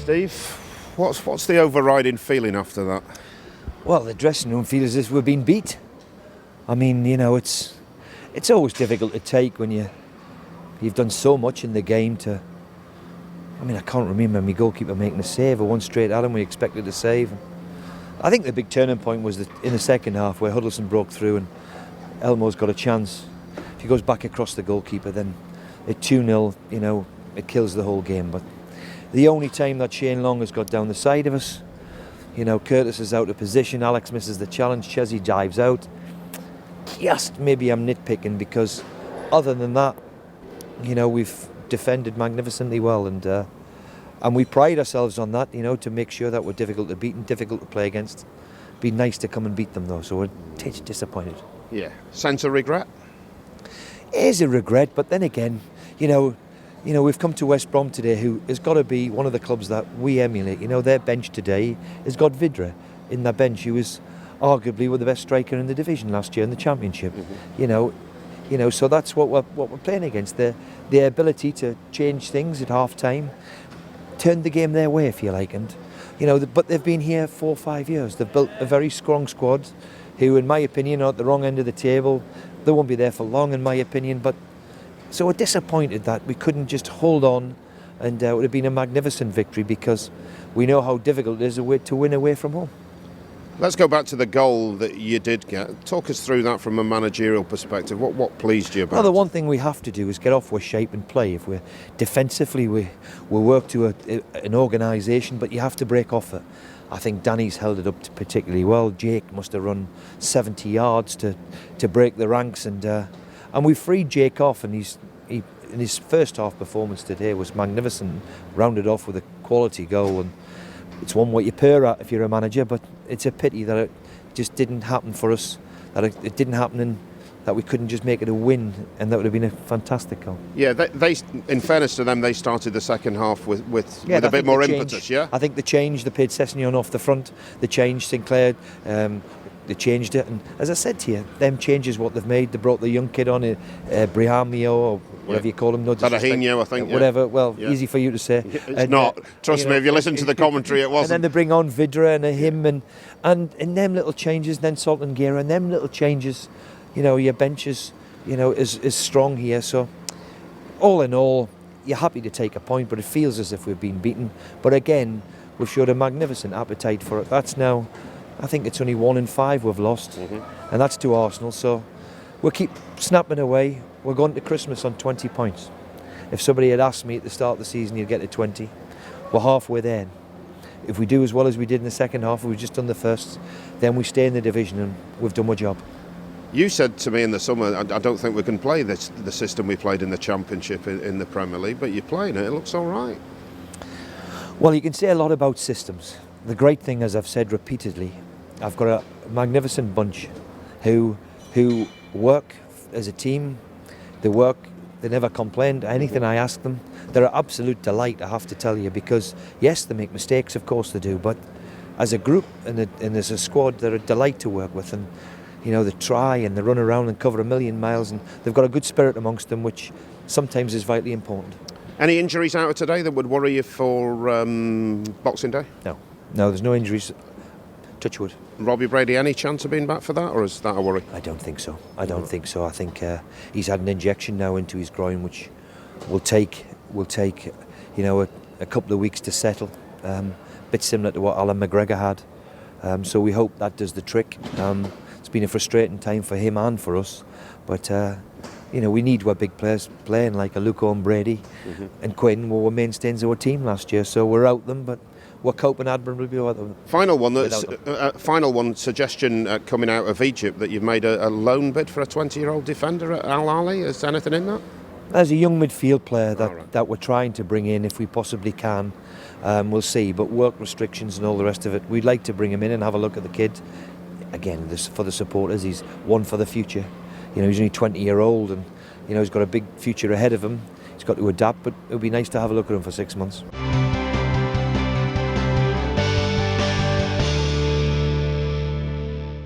Steve. What's the overriding feeling after that? Well, the dressing room feels as if we've been beat. I mean, you know, it's always difficult to take when you've done so much in the game to... I mean, I can't remember my goalkeeper making a save or one straight at him we expected to save. I think the big turning point was in the second half where Huddleston broke through and Elmo's got a chance. If he goes back across the goalkeeper, then at 2-0, you know, it kills the whole game. But the only time that Shane Long has got down the side of us, you know, Curtis is out of position, Alex misses the challenge, Chesney dives out. Just maybe I'm nitpicking because other than that, you know, we've defended magnificently well and we pride ourselves on that, you know, to make sure that we're difficult to beat and difficult to play against. Be nice to come and beat them though, so we're disappointed. Yeah. Sense of regret? It is a regret, but then again, you know, we've come to West Brom today, who has got to be one of the clubs that we emulate. You know, their bench today has got Vidra in their bench, who was arguably the best striker in the division last year in the Championship. Mm-hmm. You know, so that's what we're playing against. The ability to change things at half time, turn the game their way, if you like, and you know, but they've been here 4 or 5 years. They've built a very strong squad, who, in my opinion, are at the wrong end of the table. They won't be there for long, in my opinion, but. So we're disappointed that we couldn't just hold on, and it would have been a magnificent victory because we know how difficult it is to win away from home. Let's go back to the goal that you did get. Talk us through that from a managerial perspective. What pleased you about it? Well, the one thing we have to do is get off with shape and play. If we're defensively, we work to an organisation, but you have to break off it. I think Danny's held it up particularly well. Jake must have run 70 yards to break the ranks, and we freed Jake off, and in his first half performance today was magnificent, rounded off with a quality goal, and it's one what you purr at if you're a manager, but it's a pity that it just didn't happen for us, that it didn't happen and that we couldn't just make it a win, and that would have been a fantastic goal. Yeah, they in fairness to them, they started the second half with a bit more impetus, yeah? I think they changed, they paid Sessegnon off the front, they changed Sinclair, they changed it, and as I said to you, them changes what they've made. They brought the young kid on, Brihamio or whatever you call him. No Tadahino, I think. Whatever, well, easy for you to say. It's not. Trust me, if you listen to the commentary, it wasn't. And then they bring on Vidra and him, and in them little changes, then Salt and Gera, and them little changes, you know, your bench is, you know, is strong here. So, all in all, you're happy to take a point, but it feels as if we've been beaten. But again, we've showed a magnificent appetite for it. That's now... I think it's only 1 in 5 we've lost, and that's to Arsenal. So we'll keep snapping away. We're going to Christmas on 20 points. If somebody had asked me at the start of the season you'd get to 20, we're halfway there. If we do as well as we did in the second half, we've just done the first, then we stay in the division and we've done our job. You said to me in the summer, I don't think we can play the system we played in the Championship in the Premier League, but you're playing it looks all right. Well, you can say a lot about systems. The great thing, as I've said repeatedly, I've got a magnificent bunch who work as a team. They work, they never complain to anything I ask them. They're an absolute delight, I have to tell you, because yes, they make mistakes, of course they do, but as a group and as a squad, they're a delight to work with, and you know, they try and they run around and cover 1,000,000 miles, and they've got a good spirit amongst them, which sometimes is vitally important. Any injuries out of today that would worry you for Boxing Day? No, there's no injuries. Touch wood. Robbie Brady, any chance of being back for that, or is that a worry? I don't think so. I think he's had an injection now into his groin, which will take you know, a couple of weeks to settle. Bit similar to what Alan McGregor had. So we hope that does the trick. It's been a frustrating time for him and for us, but you know, we need our big players playing, like a Luco and Brady and Quinn were mainstays of our team last year. So we're out them, but we're coping admirably with them. Final one suggestion coming out of Egypt that you've made a loan bid for a 20-year-old defender at Al Ahly. Is there anything in that? There's a young midfield player that we're trying to bring in if we possibly can. We'll see, but work restrictions and all the rest of it. We'd like to bring him in and have a look at the kid. Again, for the supporters, he's one for the future. You know, he's only 20-year-old, and you know, he's got a big future ahead of him. He's got to adapt, but it would be nice to have a look at him for 6 months.